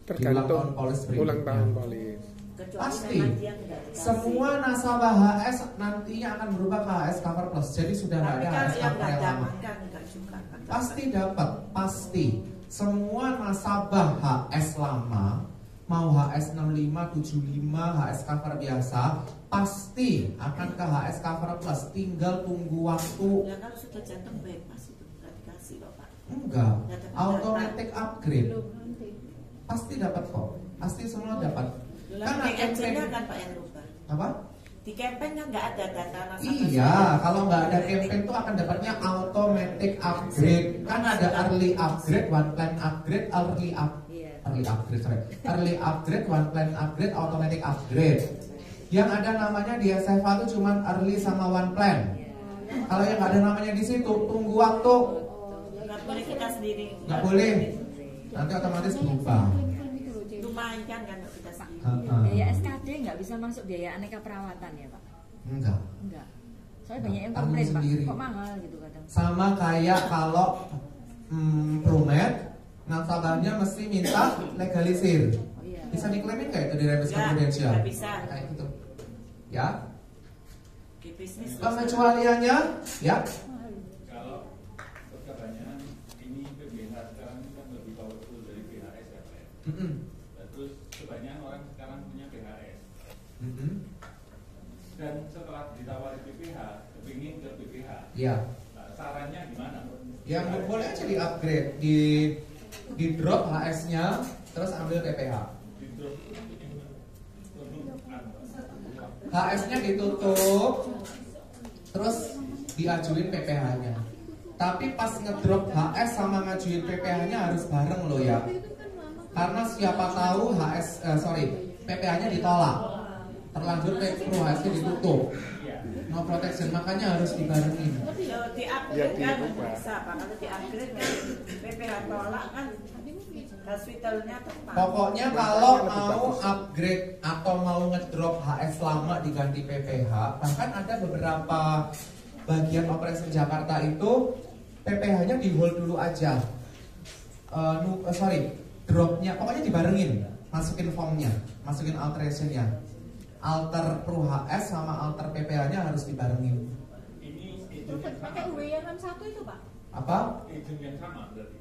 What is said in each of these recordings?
Tergantung ulang tahun polis. Pasti semua nasabah HS nantinya akan berubah ke HS Cover Plus. Jadi sudah nggak ada HS Cover yang lama. Pasti dapat, pasti. Semua nasabah HS lama, mau HS 65, 75, HS Cover biasa, pasti akan ke HS Cover Plus. Tinggal tunggu waktu. Ya kalau sudah jantung bypass itu nggak dikasih loh Pak. Enggak, automatic upgrade. Pasti dapat kok, pasti semua dapat. Kan campaign kan Pak yang lupa. Apa? Di campaign kan nggak ada data nasabah. Iya, kalau nggak ada campaign tuh akan dapatnya automatic upgrade. Kan ada early upgrade, one plan upgrade, early upgrade, one plan upgrade, automatic upgrade. Yang ada namanya di SFA itu cuma early sama one plan. Kalau yang nggak ada namanya di situ, tunggu waktu. Nggak boleh kita sendiri. Nggak boleh. Nanti otomatis berubah. Lumayan kan kita sendiri. Biaya SKD nggak bisa masuk biaya aneka perawatan ya Pak? Enggak. Soalnya banyak yang komplain Pak, kok mahal gitu kadang. Sama kayak kalau Promed, nasabahnya mesti minta legalisir. Bisa diklaimin nggak itu di Remes Confidential? Nggak bisa. Kayak gitu. Ya. Di bisnis. Pengecualiannya, ya. Kalau perkataannya ini PBH sekarang kan lebih powerful dari PHS ya Pak ya. Terus kebanyakan orang sekarang punya PHS. Dan setelah ditawari PPH, kepingin ke PPH. Iya. Nah, sarannya gimana? Ya boleh aja di upgrade, di drop HS-nya, terus ambil PPH. HS-nya ditutup, terus diajuin PPH-nya. Tapi pas ngedrop HS sama ngajuin PPH-nya harus bareng loh ya. Karena siapa tahu PPH-nya ditolak, terlanjur pro HS-nya ditutup. No protection, makanya harus dibarengin. Kalau di upgrade kan bisa Pak, kalau di upgrade kan PPH tolak kan hospitalnya tetap. Pokoknya kalau mau upgrade atau mau ngedrop HS lama diganti PPH, bahkan ada beberapa bagian operasi Jakarta itu PPH-nya di hold dulu aja. Dropnya pokoknya dibarengin, masukin formnya, masukin alterationnya. Alter Pro HS sama alter PPH-nya harus dibarengin. Ini pakai UW61 itu Pak? Apa? agent yang sama berarti.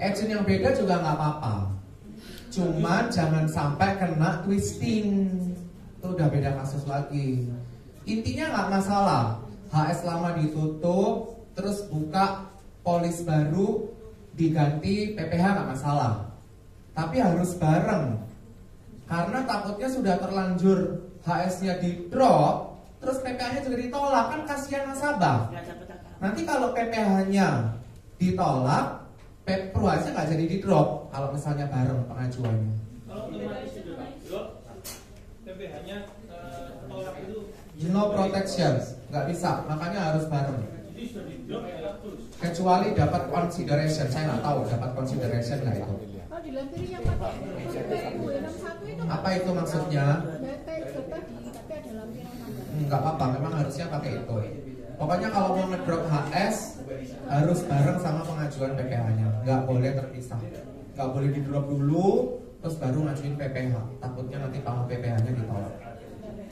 Agent yang beda juga nggak apa-apa. Cuman jangan sampai kena twisting. Itu udah beda kasus lagi. Intinya nggak masalah. HS lama ditutup, terus buka polis baru diganti PPH nggak masalah. Tapi harus bareng. Karena takutnya sudah terlanjur HS-nya di drop, terus PPH-nya juga ditolak, kan kasihan nasabah. Nanti kalau PPH-nya ditolak, Pro HS-nya nggak jadi di drop. Kalau misalnya bareng pengajuannya. Kalau drop, PPH-nya tolak itu. No protection, nggak bisa. Makanya harus bareng. Jadi sudah di drop ya terus. Kecuali dapat consideration, saya nggak tahu dapat consideration nggak itu. Kalau dilampiri yang pakai UW61 itu Apa itu maksudnya? kayak tadi, tapi ada lampiran tambahan. Nggak apa-apa, memang harusnya pakai itu. Pokoknya kalau mau ngedrop HS harus bareng sama pengajuan PPH-nya, nggak boleh terpisah. Nggak boleh di drop dulu, terus baru ngajuin PPH. Takutnya nanti kalau PPH-nya ditolak.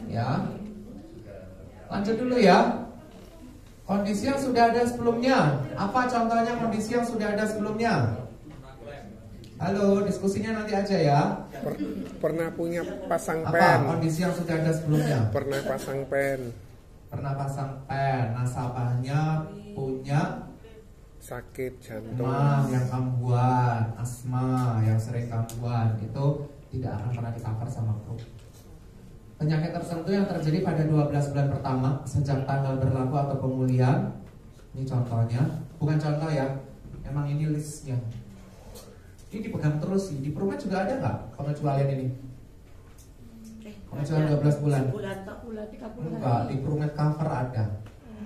Ya, lanjut dulu ya. Kondisi yang sudah ada sebelumnya. Apa contohnya kondisi yang sudah ada sebelumnya? Halo, diskusinya nanti aja ya. Pernah punya pasang Apa pen. kondisi yang sudah ada sebelumnya? Pernah pasang pen. Pernah pasang pen, nasabahnya punya Sakit jantung. demam yang kambuhan, asma yang sering kambuhan, itu tidak akan pernah di-cover sama Pro. Penyakit tertentu yang terjadi pada 12 bulan pertama sejak tanggal berlaku atau pemulihan. Ini contohnya, bukan contoh ya, emang ini listnya. Ini dipegang terus sih. Di Promed juga ada nggak pengecualian ini? Pengecualian 12 bulan? Bulan 3 bulan. Enggak, di Promed cover ada.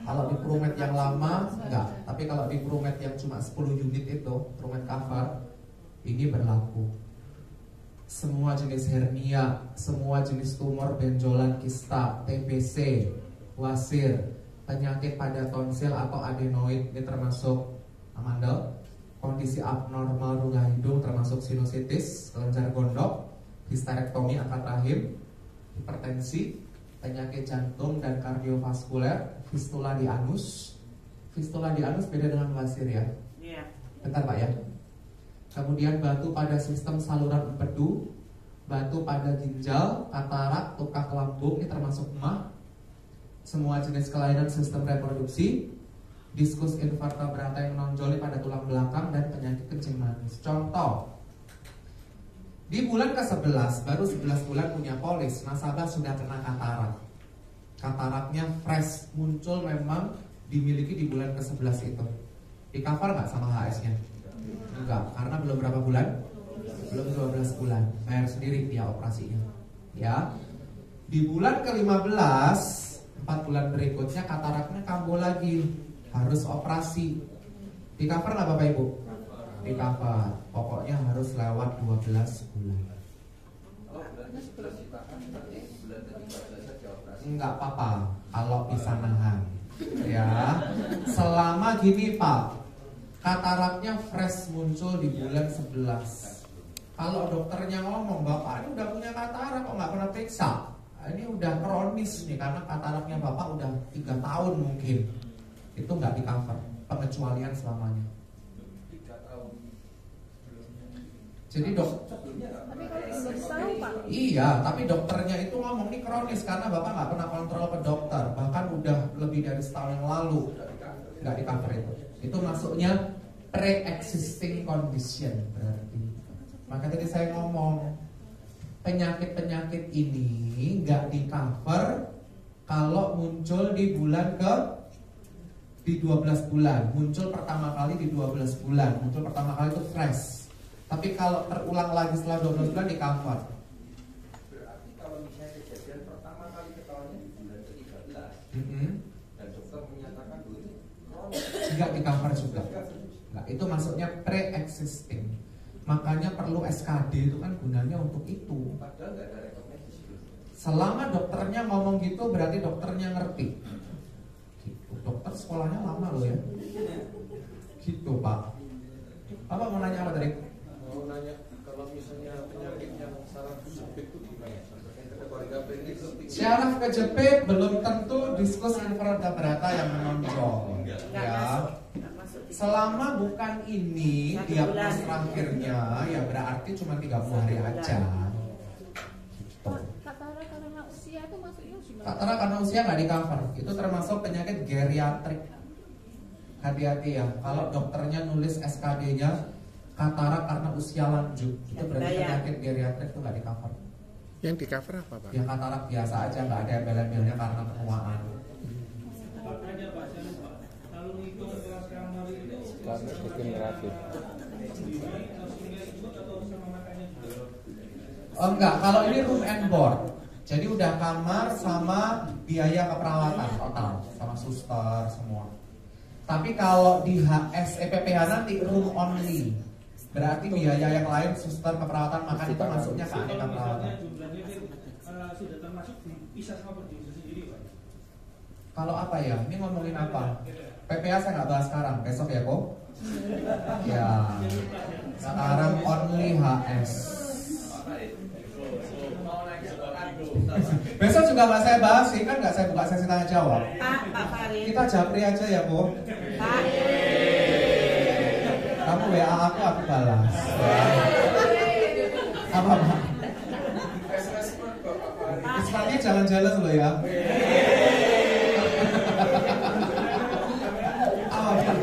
Kalau di Promed yang lama enggak, tapi kalau di Promed yang cuma 10 unit itu Promed cover ini berlaku. Semua jenis hernia, semua jenis tumor benjolan kista, TBC, wasir, penyakit pada tonsil atau adenoid, ini termasuk amandel, kondisi abnormal rongga hidung termasuk sinusitis, kelenjar gondok, histerektomi akad rahim, hipertensi, penyakit jantung dan kardiovaskuler, fistula di anus. Fistula di anus beda dengan wasir ya. Iya. Bentar Pak ya. Kemudian batu pada sistem saluran empedu, batu pada ginjal, katarak, tukak lambung, ini termasuk emah, semua jenis kelainan sistem reproduksi, diskus invertebrata yang menonjol pada tulang belakang, dan penyakit kencing manis. Contoh, di bulan ke-11, baru 11 bulan punya polis, nasabah sudah kena katarak. Kataraknya fresh, muncul memang dimiliki di bulan ke-11 itu. Di cover nggak sama HS-nya? Enggak, karena belum berapa bulan? Belum 12 bulan. Bayar sendiri dia operasinya. Ya. Di bulan ke-15, 4 bulan berikutnya kataraknya kambuh lagi, harus operasi. Di cover nggak Bapak Ibu? Di cover. Pokoknya harus lewat 12 bulan. Enggak apa-apa kalau bisa nahan. Ya. Selama gini Pak, kataraknya fresh muncul di bulan 11. Kalau dokternya ngomong, Bapak ini udah punya katarak kok nggak pernah periksa, ini udah kronis nih karena kataraknya Bapak udah 3 tahun mungkin, itu nggak di cover, pengecualian selamanya. 3 tahun. Jadi Tapi kalau belum tahu Pak. iya, tapi dokternya itu ngomong ini kronis karena Bapak nggak pernah kontrol ke dokter, bahkan udah lebih dari setahun yang lalu, nggak di cover itu. Itu masuknya pre-existing condition berarti. Maka tadi saya ngomong penyakit-penyakit ini nggak di cover kalau muncul di 12 bulan, muncul pertama kali di 12 bulan, muncul pertama kali itu fresh. Tapi kalau terulang lagi setelah 12 bulan di cover. Berarti kalau misalnya kejadian pertama kali ketahuannya di bulan ke-13 dan dokter menyatakan bahwa ini kronis, Nggak di cover juga. Nggak, itu masuknya pre-existing. Makanya perlu SKD itu kan gunanya untuk itu. padahal nggak ada rekomendasi. Selama dokternya ngomong gitu berarti dokternya ngerti. Gitu. Dokter sekolahnya lama loh ya. Gitu Pak. Apa mau nanya apa tadi? Mau nanya kalau misalnya penyakit yang saraf kejepit itu gimana? Kategori klinik Syaraf kejepit belum tentu diskus invertebrata yang menonjol. Nggak Ya. masuk di Selama bukan ini 1 diagnosis bulan. terakhirnya, ya berarti cuma 30 hari aja. Gitu. Katarak karena usia itu masuknya gimana? Katarak karena usia nggak di cover. Itu termasuk penyakit geriatrik. Hati-hati ya. Kalau dokternya nulis SKD-nya katarak karena usia lanjut, itu berarti penyakit geriatrik itu nggak di cover. Yang di cover apa Pak? Ya katarak biasa aja, nggak ada embel-embelnya karena penuaan. Makanya Pak, jangan Pak. Kalau ngitung kelas kamar itu Karena degeneratif. sendiri langsung ikut atau sama makanya juga? Oh enggak, kalau ini room and board. Jadi udah kamar sama biaya keperawatan total, sama suster semua. Tapi kalau di HS PPH nanti room only. Berarti biaya yang lain suster keperawatan makan itu masuknya ke aneka Kalau perawatan. misalnya jumlahnya sudah termasuk bisa sama produser sendiri Pak. Kalau apa ya? Ini ngomongin apa? PPH saya nggak bahas sekarang, besok ya kok. Ya. Sekarang only HS. Besok juga nggak saya bahas sih, kan nggak saya buka sesi tanya jawab. Pak Farid. Kita japri aja ya, Bu. Pak. Kamu WA aku balas. Apa, Pak? Istilahnya jalan-jalan loh ya. Apa, Pak?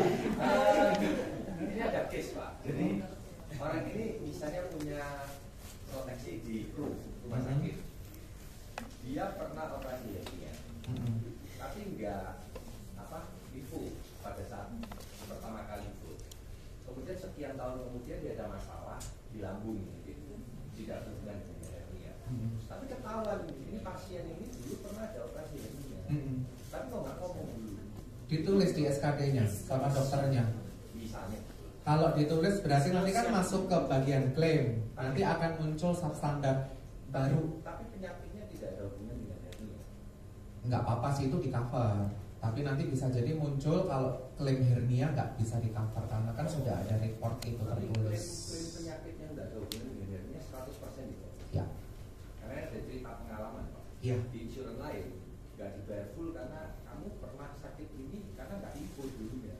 ini ada case Pak. Jadi orang ini misalnya punya proteksi di rumah sakit. Dia pernah operasi ya, tapi enggak IFU pada saat pertama kali IFU. Kemudian sekian tahun kemudian dia ada masalah di lambung gitu, tidak berhubungan dengan hernia. Tapi ketahuan ini pasien ini dulu pernah ada operasi hernia, tapi kok nggak ngomong dulu. Ditulis di SKD-nya sama dokternya. Misalnya, Kalau ditulis berarti nanti kan masuk ke bagian klaim. Nanti akan muncul substandar baru. tapi penyakitnya tidak ada hubungan dengan hernia. Nggak apa-apa sih, itu di cover. Tapi nanti bisa jadi muncul kalau klaim hernia nggak bisa di cover karena kan sudah ada report itu tertulis. Klaim penyakit yang nggak ada hubungan dengan hernia 100% itu. Ya. Karena ada cerita pengalaman Pak. Iya. Di insurans lain nggak dibayar full karena kamu pernah sakit ini karena nggak info dulunya.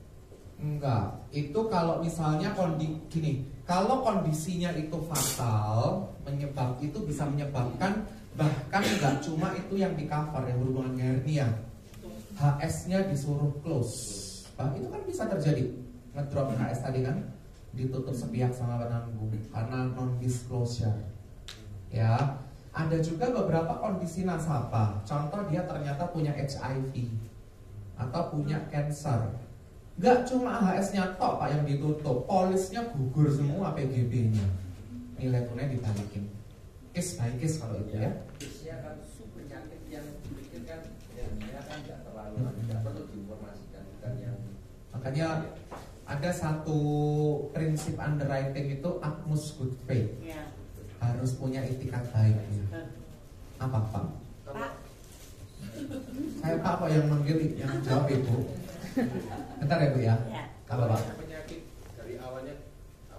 Enggak, itu kalau misalnya kalau kondisinya itu fatal, itu bisa menyebabkan bahkan nggak cuma itu yang di cover yang berhubungan dengan hernia, HS-nya disuruh close, itu kan bisa terjadi. Ngedrop HS tadi kan ditutup sepihak sama penanggung karena non disclosure. Ya, ada juga beberapa kondisi nasabah. Contoh dia ternyata punya HIV atau punya cancer. Gak cuma HS-nya tok Pak yang ditutup, polisnya gugur semua PGB-nya. Nilai tunai dibalikin. Case by case kalau itu ya. Case-nya kan penyakit yang dipikirkan hernia kan nggak terlalu tidak perlu diinformasikan bukan yang. Makanya ada satu prinsip underwriting itu utmost good faith. Ya. Harus punya itikat baik. Apa Pak? Pak. Saya Pak kok yang manggil yang jawab Ibu. Bentar ya Bu ya. Apa Pak? Penyakit dari awalnya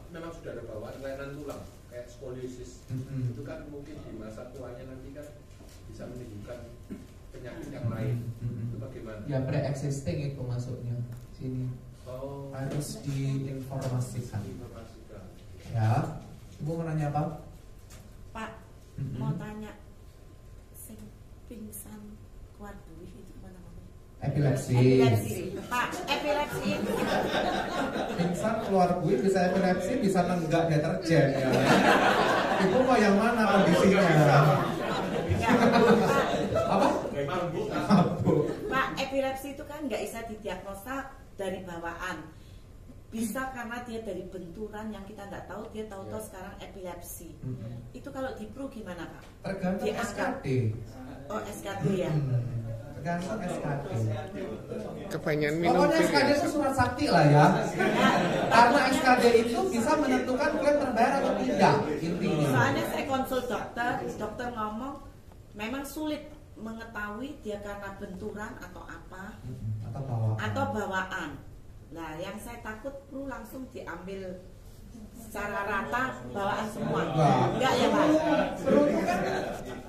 memang sudah ada bawaan kelainan tulang kayak skoliosis. Itu kan mungkin di masa tuanya nanti kan bisa menimbulkan penyakit yang lain. Itu bagaimana? Ya pre-existing itu masuknya sini. Oh, harus diinformasikan. Informasikan. Ya, Ibu mau nanya apa? Pak, mau tanya sing pingsan kuat duit itu apa namanya? Epilepsi. Pak, epilepsi. Pingsan keluar buih bisa epilepsi, bisa nenggak deterjen ya. Ibu mau yang mana kondisinya? Apa? Pak, epilepsi itu kan nggak bisa didiagnosa dari bawaan. Bisa karena dia dari benturan yang kita nggak tahu, dia tahu-tahu sekarang epilepsi. Itu kalau di PRU gimana Pak? Tergantung SKD. Oh SKD ya. Tergantung SKD. Kebanyakan minum Pokoknya bir SKD ya. itu surat sakti lah ya. Karena SKD itu bisa menentukan klaim terbayar atau tidak intinya. Soalnya saya konsul dokter ngomong memang sulit mengetahui dia karena benturan atau apa atau bawaan. Nah, yang saya takut perlu langsung diambil secara rata bawaan semua. Enggak ya Pak?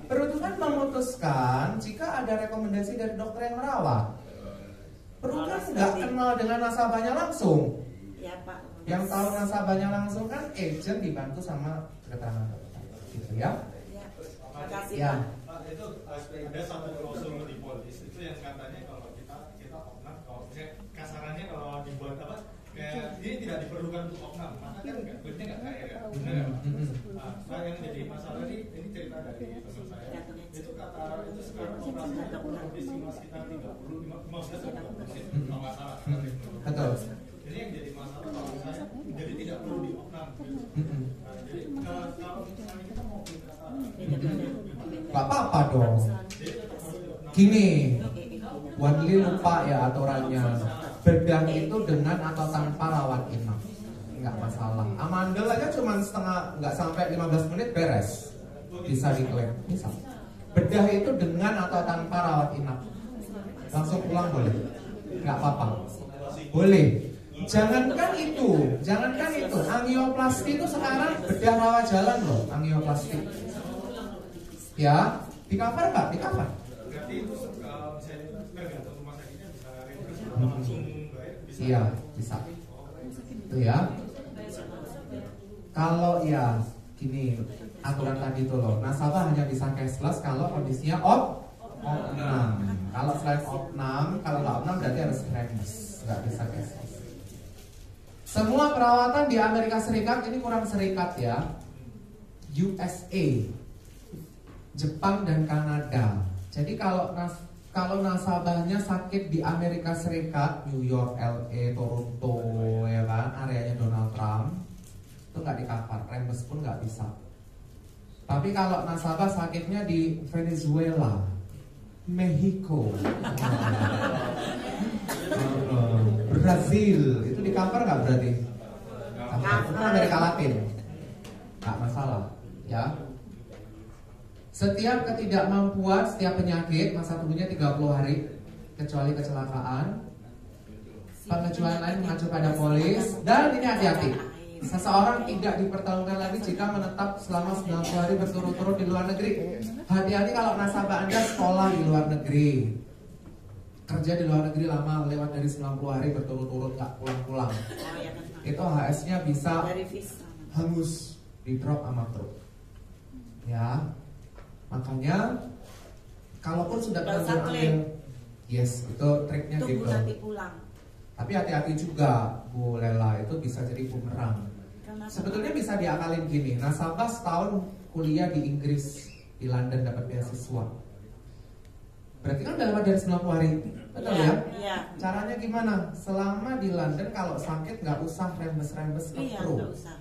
Perlu kan memutuskan jika ada rekomendasi dari dokter yang merawat. Perlu kan nggak kenal dengan nasabahnya langsung. Ya Pak. Yang tahu nasabahnya langsung kan agent dibantu sama keterangan dokter, gitu ya. Ya. Makasih Ya. Pak. Itu ada satu klausul di polis itu yang katanya kalau kita opnam, kalau misalnya kasarannya kalau dibuat apa kayak ini tidak diperlukan untuk opnam, maka kan duitnya nggak kaya kan, benar nggak? Nah, yang jadi masalah ini cerita dari teman saya. Itu kata itu sekarang operasi estimas kita 15 atau 20%, kalau nggak salah. Betul. Jadi yang jadi masalah kalau misalnya jadi tidak perlu di opnam. Nah, jadi kalau misalnya kita mau beli kasaran, Gak apa-apa dong. Gini, Wadli lupa ya aturannya. Bedah itu dengan atau tanpa rawat inap, nggak masalah. Amandel aja cuma nggak sampai 15 menit beres, bisa diklaim. Bisa. Bedah itu dengan atau tanpa rawat inap, langsung pulang boleh, nggak apa-apa. Boleh. Jangankan itu. Angioplasti itu sekarang bedah rawat jalan loh, angioplasti. Ya, di cover nggak? Di cover. Berarti itu kalau misalnya tergantung rumah sakitnya bisa reimburse atau langsung bayar? Bisa. Iya, bisa. Itu ya. Kalau ya gini aturan tadi itu loh, nasabah hanya bisa cashless kalau kondisinya opnam. Kalau selain opnam, kalau nggak opnam berarti harus reimburse, nggak bisa cashless. Semua perawatan di Amerika Serikat ini kurang serikat ya. USA, Jepang dan Kanada. Jadi kalau nasabahnya sakit di Amerika Serikat, New York, LA, Toronto, ya kan, areanya Donald Trump, itu nggak di-cover, reimburse pun nggak bisa. Tapi kalau nasabah sakitnya di Venezuela, Mexico, Brazil, itu di-cover nggak berarti? Itu Amerika Latin, nggak masalah, ya. Setiap ketidakmampuan, setiap penyakit masa tunggunya 30 hari. kecuali kecelakaan. Pengecualian lain mengacu pada polis. Dan ini hati-hati, seseorang tidak dipertahankan lagi jika menetap selama 90 hari berturut-turut di luar negeri. Hati-hati kalau nasabah Anda sekolah di luar negeri, kerja di luar negeri lama, lewat dari 90 hari berturut-turut nggak pulang-pulang, itu HS-nya bisa hangus, di drop sama truk. Ya, makanya kalaupun sudah terlanjur ambil, yes, itu triknya tunggu gitu. nanti pulang. Tapi hati-hati juga Bu Lela, itu bisa jadi bumerang. Sebetulnya bisa diakalin gini, nasabah setahun kuliah di Inggris, di London dapat beasiswa. Berarti kan udah lewat dari 90 hari, betul ya? Iya. Caranya gimana? Selama di London kalau sakit nggak usah rembes-rembes ke Pru. Nggak usah.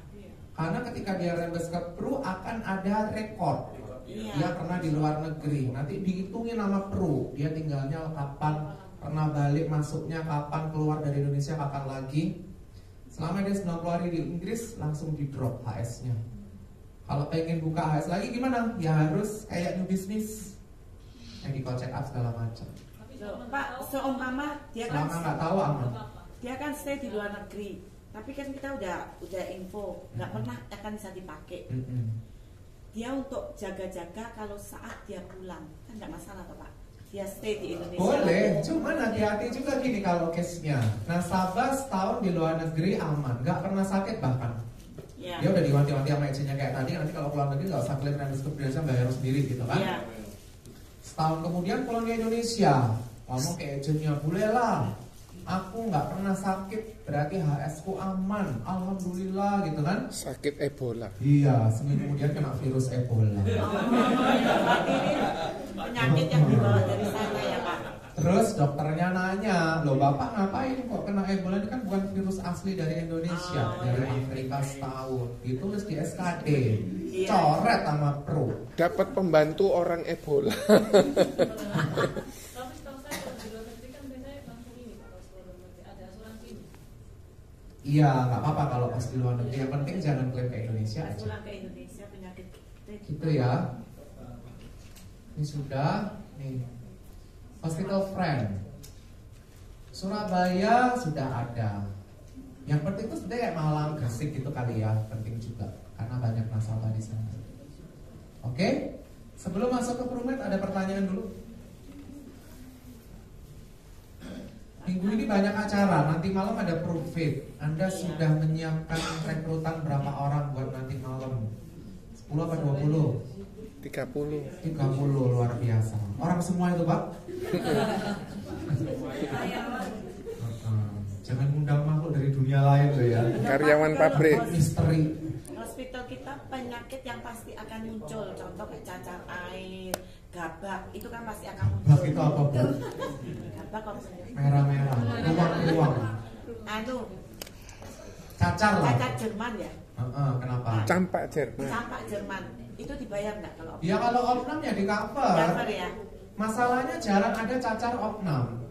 Karena ketika dia rembes ke Pru akan ada rekor. Dia pernah di luar negeri, nanti dihitungin nama Pru, dia tinggalnya kapan, pernah balik masuknya kapan, keluar dari Indonesia kapan lagi. Selama dia 90 hari di Inggris langsung di drop HS-nya. Kalau pengen buka HS lagi gimana? Ya harus kayak new business, medical check up segala macam. Pak, seumpama dia kan selama nggak tahu aman. Dia kan stay di luar negeri, tapi kan kita udah info nggak pernah akan bisa dipakai. Dia untuk jaga-jaga kalau saat dia pulang kan nggak masalah toh Pak. Dia stay di Indonesia. Boleh, cuman hati-hati juga gini kalau case-nya. Nasabah setahun di luar negeri aman, nggak pernah sakit bahkan. Dia udah diwanti-wanti sama agentnya kayak tadi, nanti kalau pulang negeri nggak usah klaim rembes ke biasa bayar sendiri gitu kan. Setahun kemudian pulang ke Indonesia, ngomong ke agentnya, boleh lah, aku nggak pernah sakit, berarti HS ku aman, alhamdulillah gitu kan. Sakit Ebola. Iya, seminggu kemudian kena virus Ebola. Penyakit yang dibawa dari sana ya Pak. Terus dokternya nanya, loh bapak ngapain kok kena Ebola, ini kan bukan virus asli dari Indonesia, dari Afrika setahun. Ditulis di SKD, coret sama Pro. Dapat pembantu orang Ebola. Iya, nggak apa-apa kalau pas di luar negeri. Yang penting jangan klaim ke Indonesia aja. Pulang ke Indonesia penyakit gitu ya. Ini sudah, nih Hospital Friend Surabaya sudah ada. Yang penting itu sebenarnya kayak Malang, Gresik gitu kali ya, penting juga karena banyak nasabah di sana. Oke, sebelum masuk ke Prumet ada pertanyaan dulu. Minggu ini banyak acara, nanti malam ada Profit. Anda sudah menyiapkan rekrutan berapa orang buat nanti malam? 10 apa 20? 30 luar biasa. Orang semua itu Pak? Jangan undang makhluk dari dunia lain loh ya. Karyawan pabrik. Misteri. Hospital kita penyakit yang pasti akan muncul, contoh kayak cacar air, gabak, itu kan pasti akan muncul. Gabak itu apa Bu? Gabak kok merah-merah, ruang-ruang. Cacar lah. Cacar Jerman ya. Kenapa? Campak Jerman. Campak Jerman. Itu dibayar nggak kalau opnam? Ya kalau opnam ya di cover. Ya. Masalahnya jarang ada cacar opnam.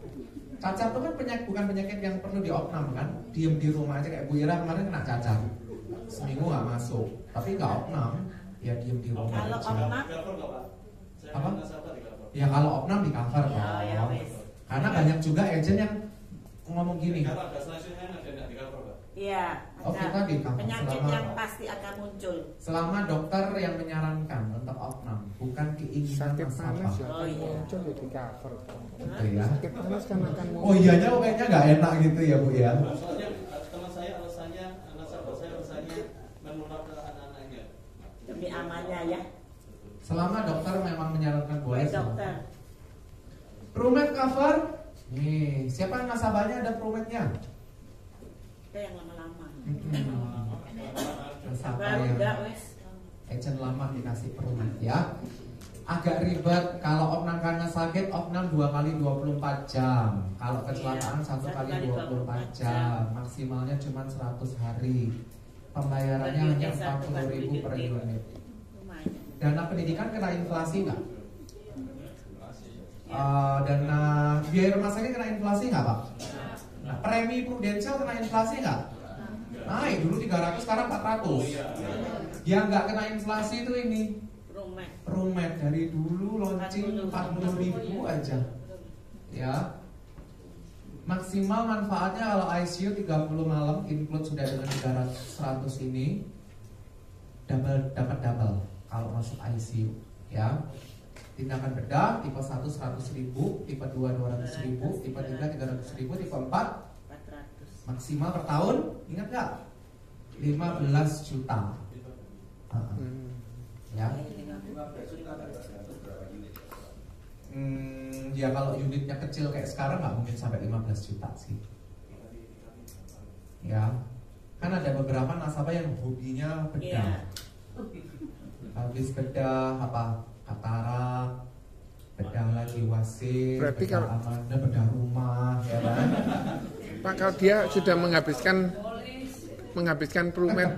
Cacar itu kan bukan penyakit yang perlu di opnam kan. Diem di rumah aja kayak Bu Ira kemarin kena cacar. Seminggu nggak masuk. Tapi nggak opnam, ya diem di rumah kalau aja. Opnam? Apa? Ya kalau opnam di cover Pak. Karena banyak juga agent yang ngomong gini. Iya. Kita di cover penyakit selama yang pasti akan muncul. Selama dokter yang menyarankan untuk opnam, bukan keinginan Sakit panas ya Oh, iya. muncul ya di cover. Gitu ya. Sakit panas kan akan muncul. Oh iyanya kayaknya nggak enak gitu ya Bu ya. Soalnya teman saya alasannya, nasabah saya alasannya menular ke anak-anaknya. Demi amannya ya. Selama dokter memang menyarankan boleh. Dokter. Prumet cover. Nih, siapa yang nasabahnya ada Prumetnya? Kita yang lama-lama. Nasabah Baru yang enggak wes. agent lama dikasih Prumet ya. Agak ribet kalau opnam karena sakit, opnam 2 kali 24 jam. Kalau kecelakaan 1 kali 24 jam. Maksimalnya cuma 100 hari. Pembayarannya hanya 40.000 per unit. Dana pendidikan kena inflasi nggak? Dana biaya rumah sakit kena inflasi nggak Pak? Nah, premi prudensial kena inflasi nggak? Naik dulu 300 sekarang 400. Yang nggak kena inflasi itu ini Prumet dari dulu launching 40.000 aja. Ya, Maksimal manfaatnya kalau ICU 30 malam include sudah dengan 100 ini dapat double kalau masuk ICU ya. Tindakan bedah tipe 1 100.000, tipe 2 200.000, tipe 3 300.000, tipe 4 400. maksimal per tahun, ingat gak? 15 juta. Ya. Ya kalau unitnya kecil kayak sekarang nggak mungkin sampai 15 juta sih. Ya, kan ada beberapa nasabah yang hobinya bedah. Habis bedah apa? Katarak, bedah lagi wasir, Berarti bedah kalau- amanda, bedah rumah, ya kan? Pak, kalau dia sudah menghabiskan Prumet,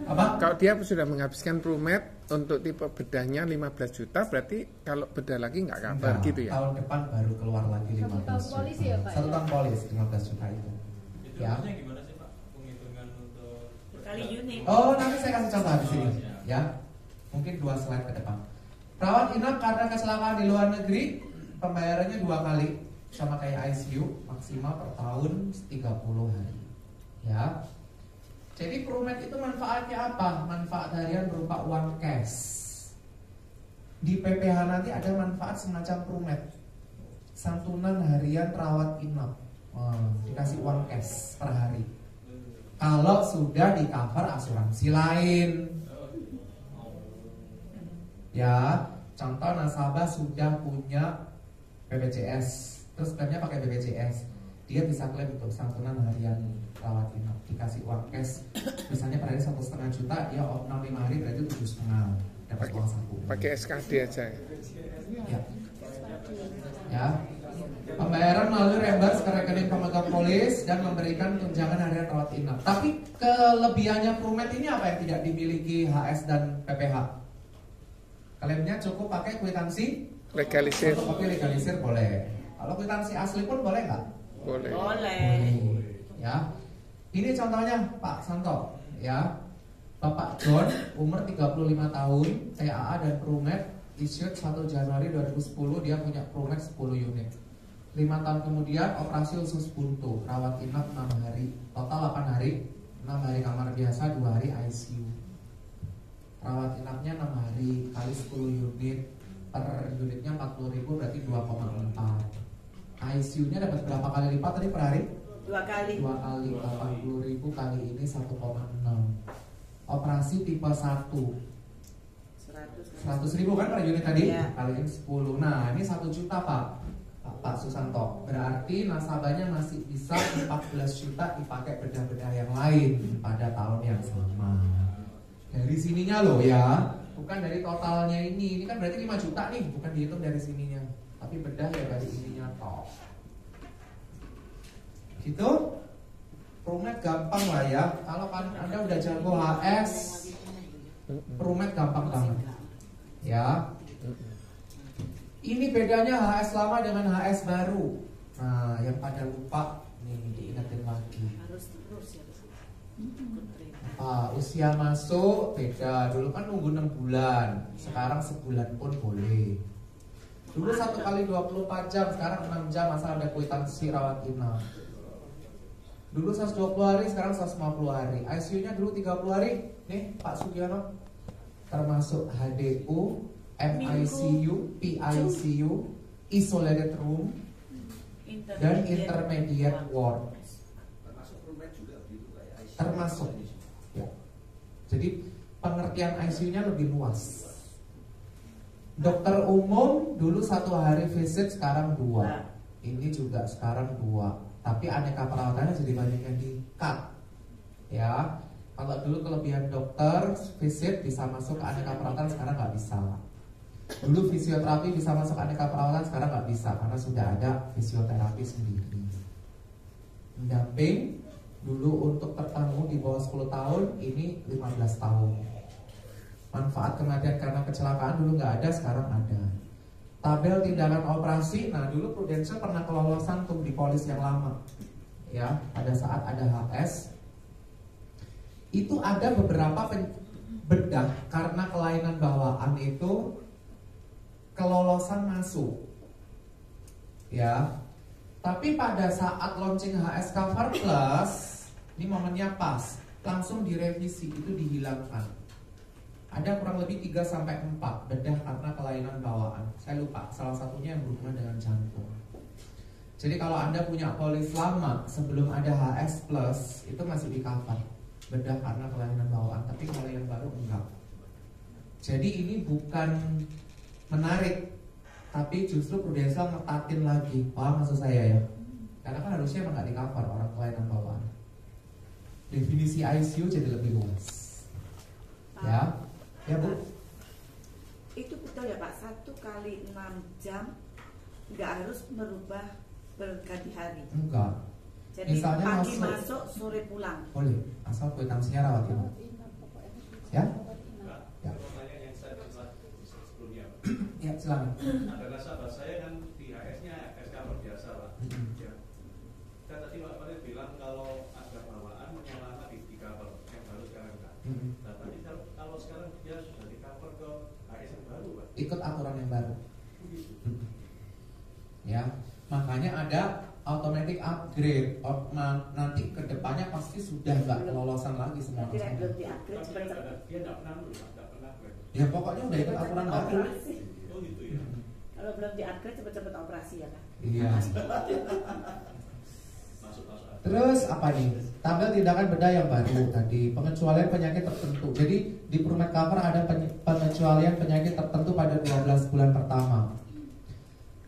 Apa? kalau dia sudah menghabiskan Prumet untuk tipe bedahnya 15 juta, berarti kalau bedah lagi nggak kabar Enggak, gitu ya? tahun depan baru keluar lagi 15 tahun juta. polis ya, Pak, Satu ya? tahun polis 15 juta itu. Itu Ya. maksudnya gimana sih Pak? Penghitungan untuk Kali unit. Oh, nanti saya kasih contoh di sini, ya. Mungkin 2 slide ke depan. Rawat inap karena kecelakaan di luar negeri, pembayarannya 2 kali, sama kayak ICU, maksimal per tahun 30 hari. Ya. Jadi Prumet itu manfaatnya apa? Manfaat harian berupa uang cash. Di PPH nanti ada manfaat semacam Prumet, santunan harian rawat inap. Dikasih uang cash per hari. Kalau sudah di cover asuransi lain. Ya, contoh nasabah sudah punya BPJS, terus klaimnya pakai BPJS, dia bisa klaim untuk santunan harian rawat inap, dikasih uang cash, misalnya per hari 1,5 juta, dia opnam 5 hari berarti 7,5, dapat uang saku. Pakai SKD aja. Ya. Ya. Pembayaran melalui reimburse ke rekening pemegang polis dan memberikan tunjangan harian rawat inap. Tapi kelebihannya Prumet ini apa yang tidak dimiliki HS dan PPH? Klaimnya cukup pakai kwitansi Legalisir. fotokopi legalisir boleh. Kalau kwitansi asli pun boleh nggak? Boleh. Boleh. Ya. Ini contohnya Pak Santo, ya. Bapak John umur 35 tahun, TAA dan Prumet, issued 1 Januari 2010, dia punya Prumet 10 unit. 5 tahun kemudian operasi usus buntu, rawat inap 6 hari, total 8 hari, 6 hari kamar biasa, 2 hari ICU. Rawat inapnya 6 hari kali 10 unit, per unitnya 40.000 berarti 2,4. ICU-nya dapat berapa kali lipat tadi per hari? 2 kali. 2 kali 80.000 kali ini 1,6. Operasi tipe 1 100.000 kan per unit tadi? Iya. Kaliin 10. Nah, ini 1 juta Pak Susanto. Berarti nasabahnya masih bisa 14 juta dipakai bedah-bedah yang lain pada tahun yang sama. Dari sininya loh ya, bukan dari totalnya ini. Ini kan berarti 5 juta nih, bukan dihitung dari sininya. Tapi bedah ya dari ininya toh. Gitu. Prumet gampang lah ya. Kalau kan Anda udah jago HS, Prumet gampang banget. Ya. Ini bedanya HS lama dengan HS baru. Nah, yang pada lupa nih diingetin lagi. Harus terus ya. Usia masuk beda. Dulu kan nunggu 6 bulan, sekarang sebulan pun boleh. Dulu 1 kali 24 jam, sekarang 6 jam asal ada kwitansi rawat inap. Dulu 120 hari, sekarang 150 hari. ICU-nya dulu 30 hari. Nih Pak Sugiono, termasuk HDU, MICU, PICU, isolated room, dan intermediate ward. Termasuk Prumet juga begitu kayak ICU. Termasuk. Ya. Jadi pengertian ICU-nya lebih luas. Dokter umum dulu 1 hari visit, sekarang 2. Ini juga sekarang 2. Tapi aneka perawatannya jadi banyak yang di-cut. Ya. Kalau dulu kelebihan dokter visit bisa masuk ke aneka perawatan, sekarang nggak bisa. Dulu fisioterapi bisa masuk aneka perawatan, sekarang nggak bisa karena sudah ada fisioterapi sendiri. Pendamping dulu untuk tertamu di bawah 10 tahun, ini 15 tahun. Manfaat kematian karena kecelakaan dulu nggak ada, sekarang ada. Tabel tindakan operasi, nah dulu Prudential pernah kelolosan tuh di polis yang lama. Ya, pada saat ada HS, itu ada beberapa bedah karena kelainan bawaan itu kelolosan masuk. Ya. Tapi pada saat launching HS Cover Plus, ini momennya pas, langsung direvisi, itu dihilangkan. Ada kurang lebih 3-4 bedah karena kelainan bawaan. Saya lupa, salah satunya yang berhubungan dengan jantung. Jadi kalau Anda punya polis lama sebelum ada HS Plus, itu masih di cover bedah karena kelainan bawaan. Tapi kalau yang baru enggak. Jadi ini bukan menarik, tapi justru Prudential ngetatin lagi. Paham maksud saya ya? Karena kan harusnya emang nggak di cover orang kelainan bawaan. Definisi ICU jadi lebih luas. Ya, ya Bu. Itu betul ya Pak, 1 kali 6 jam nggak harus merubah berganti hari. Enggak. Jadi Misalnya pagi masuk, sore pulang. Boleh, asal kwitansinya rawat inap. Ya? Ya. Pertanyaan yang saya dapat sebelumnya. Ya, silakan. Ada nasabah saya kan di HS-nya HS cover biasa Pak. Ya. Kan tadi Pak Farid bilang kalau ada bawaan yang lama di cover, yang baru sekarang enggak. Nah, tadi kalau sekarang dia sudah di cover ke HS yang baru Pak. Ikut aturan yang baru. Ya, makanya ada automatic upgrade. Nanti kedepannya pasti sudah nggak kelolosan lagi semua. Tidak belum di-upgrade cepet-cepet. Dia nggak pernah nggak pernah. Ya pokoknya udah ikut aturan baru. Oh gitu ya. Kalau belum di-upgrade cepet-cepet operasi ya Pak. Iya. Masuk. Terus apa nih? Tabel tindakan bedah yang baru tadi, pengecualian penyakit tertentu. Jadi di Promed Cover ada pengecualian penyakit tertentu pada 12 bulan pertama.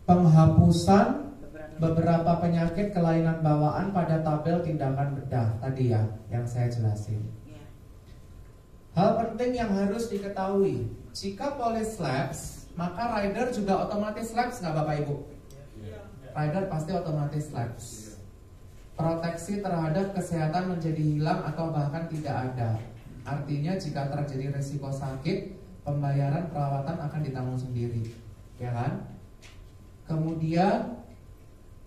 Penghapusan beberapa penyakit kelainan bawaan pada tabel tindakan bedah tadi ya, yang saya jelasin. Hal penting yang harus diketahui, jika polis lapse, maka rider juga otomatis lapse nggak Bapak Ibu? Rider pasti otomatis lapse. Proteksi terhadap kesehatan menjadi hilang atau bahkan tidak ada. Artinya jika terjadi risiko sakit, pembayaran perawatan akan ditanggung sendiri, ya kan? Kemudian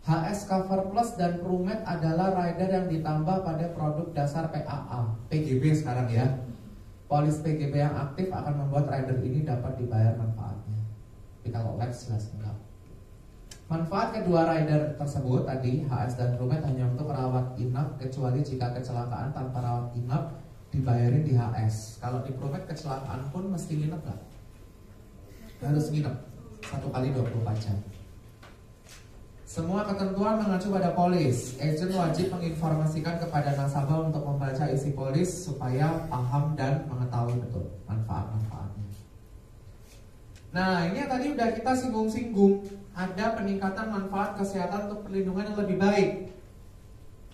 HS Cover Plus dan Promed adalah rider yang ditambah pada produk dasar PAA, PGB sekarang ya. Polis PGB yang aktif akan membuat rider ini dapat dibayar manfaatnya. Tapi kalau lapse jelas enggak. Manfaat kedua rider tersebut tadi, HS dan Promed hanya untuk rawat inap, kecuali jika kecelakaan tanpa rawat inap dibayarin di HS. Kalau di Promed kecelakaan pun mesti nginep nggak? Harus nginep 1 kali 24 jam. Semua ketentuan mengacu pada polis. Agent wajib menginformasikan kepada nasabah untuk membaca isi polis supaya paham dan mengetahui betul manfaat-manfaatnya. Nah, ini yang tadi udah kita singgung-singgung. Ada peningkatan manfaat kesehatan untuk perlindungan yang lebih baik.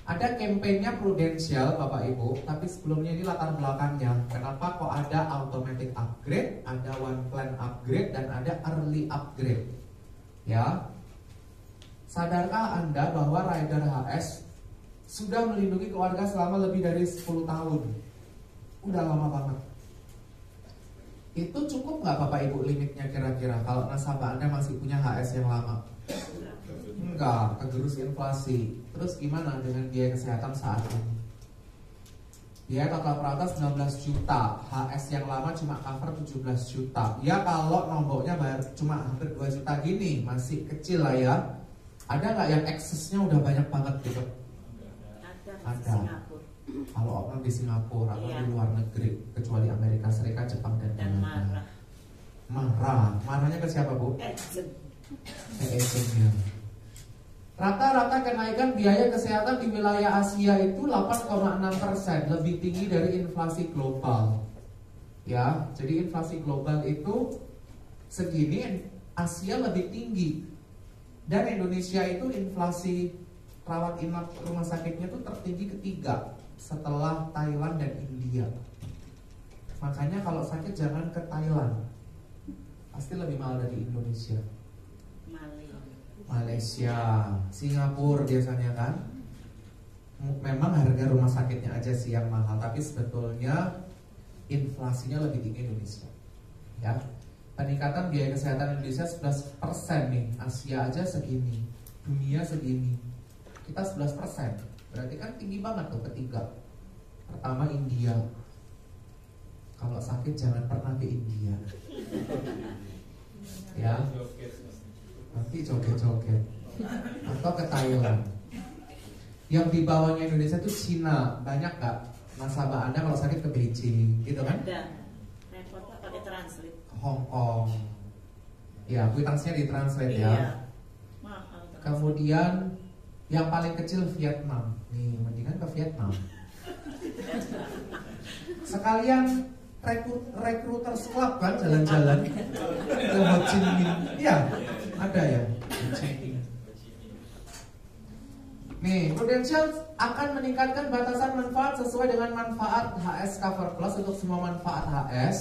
Ada kampanyenya Prudential, Bapak Ibu. Tapi sebelumnya ini latar belakangnya. Kenapa kok ada automatic upgrade, ada one plan upgrade, dan ada early upgrade? Ya. Sadarkah Anda bahwa rider HS sudah melindungi keluarga selama lebih dari 10 tahun? Udah lama banget. Itu cukup nggak Bapak Ibu limitnya kira-kira kalau nasabah Anda masih punya HS yang lama? Enggak, kegerus inflasi. Terus gimana dengan biaya kesehatan saat ini? Biaya total perawatan 19 juta, HS yang lama cuma cover 17 juta. Ya kalau nomboknya bayar cuma hampir 2 juta gini, masih kecil lah ya. Ada nggak yang eksesnya udah banyak banget gitu? Ada. Kalau orang di Singapura atau di luar negeri, kecuali Amerika Serikat, Jepang dan Kanada. Marahnya ke siapa Bu? Agentnya. Rata-rata kenaikan biaya kesehatan di wilayah Asia itu 8,6%, lebih tinggi dari inflasi global. Ya, jadi inflasi global itu segini, Asia lebih tinggi. Dan Indonesia itu inflasi rawat inap rumah sakitnya itu tertinggi ketiga setelah Thailand dan India. Makanya kalau sakit jangan ke Thailand, pasti lebih mahal dari Indonesia. Malaysia, Singapura biasanya kan. Memang harga rumah sakitnya aja sih yang mahal, tapi sebetulnya inflasinya lebih tinggi Indonesia. Ya. Peningkatan biaya kesehatan Indonesia 11% nih. Asia aja segini, dunia segini, kita 11%. Berarti kan tinggi banget tuh ketiga. Pertama India. Kalau sakit jangan pernah ke India. Ya. Nanti joget-joget. atau ke Thailand. Yang di bawahnya Indonesia itu Cina. Banyak gak nasabah Anda kalau sakit ke Beijing gitu kan? Ada. Repotnya pakai translate. Hong Kong. Ya, kwitansinya ditranslate Iya. ya. Mahal. Kemudian yang paling kecil Vietnam. Nih, mendingan ke Vietnam. Sekalian recruiters club kan jalan-jalan ke Ho Chi Minh. Iya, ada ya. Ho Chi Minh. Nih, Prudential akan meningkatkan batasan manfaat sesuai dengan manfaat HS Cover Plus untuk semua manfaat HS.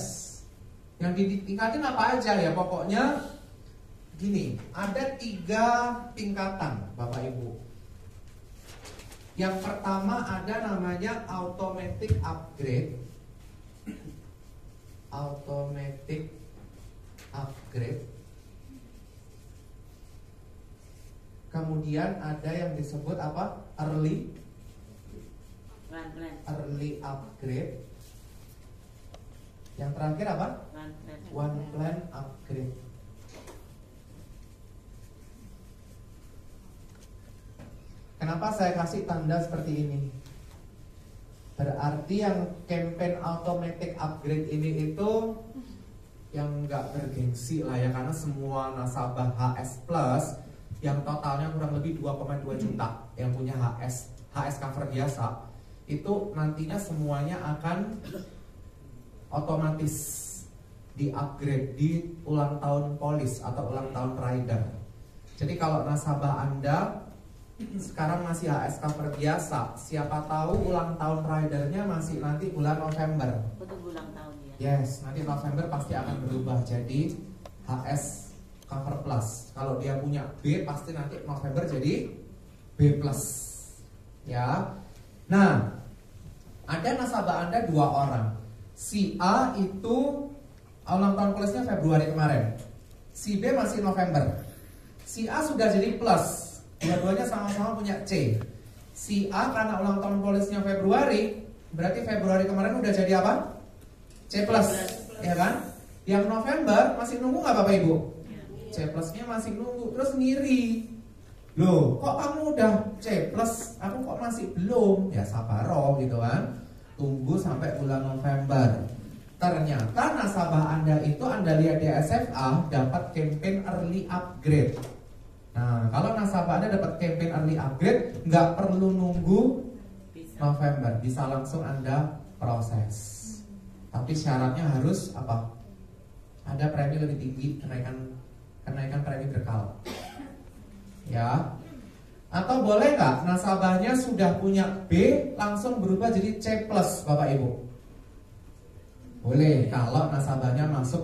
Yang ditingkatin apa aja ya? Pokoknya gini, ada 3 tingkatan Bapak Ibu. Yang pertama ada namanya automatic upgrade. Automatic upgrade. Kemudian ada yang disebut apa? Early upgrade. Yang terakhir apa? One plan upgrade. Kenapa saya kasih tanda seperti ini? Berarti yang campaign automatic upgrade ini itu yang nggak bergengsi lah ya, karena semua nasabah HS Plus yang totalnya kurang lebih 2,2 juta yang punya HS cover biasa itu nantinya semuanya akan otomatis di upgrade di ulang tahun polis atau ulang tahun rider. Jadi kalau nasabah Anda sekarang masih HS cover biasa, siapa tahu ulang tahun ridernya masih nanti bulan November. Betul, ulang tahun ya. Yes, nanti November pasti akan berubah jadi HS cover plus. Kalau dia punya B pasti nanti November jadi B plus. Ya. Nah, ada nasabah Anda 2 orang. Si A itu ulang tahun polisnya Februari kemarin. Si B masih November. Si A sudah jadi plus. Dua-duanya sama-sama punya C. Si A karena ulang tahun polisnya Februari, berarti Februari kemarin udah jadi apa? C plus, ya kan? Yang November masih nunggu nggak Bapak Ibu? C plusnya masih nunggu, terus ngiri. Loh, kok kamu udah C plus, aku kok masih belum? Ya sabaro gitu kan? Tunggu sampai bulan November. Ternyata nasabah Anda itu Anda lihat di SFA dapat campaign early upgrade. Nah, kalau nasabah Anda dapat campaign early upgrade, nggak perlu nunggu November, bisa langsung Anda proses. Tapi syaratnya harus apa? Ada premi lebih tinggi, kenaikan premi berkala. Ya. Atau boleh nggak nasabahnya sudah punya B langsung berubah jadi C plus, Bapak Ibu? Boleh, kalau nasabahnya masuk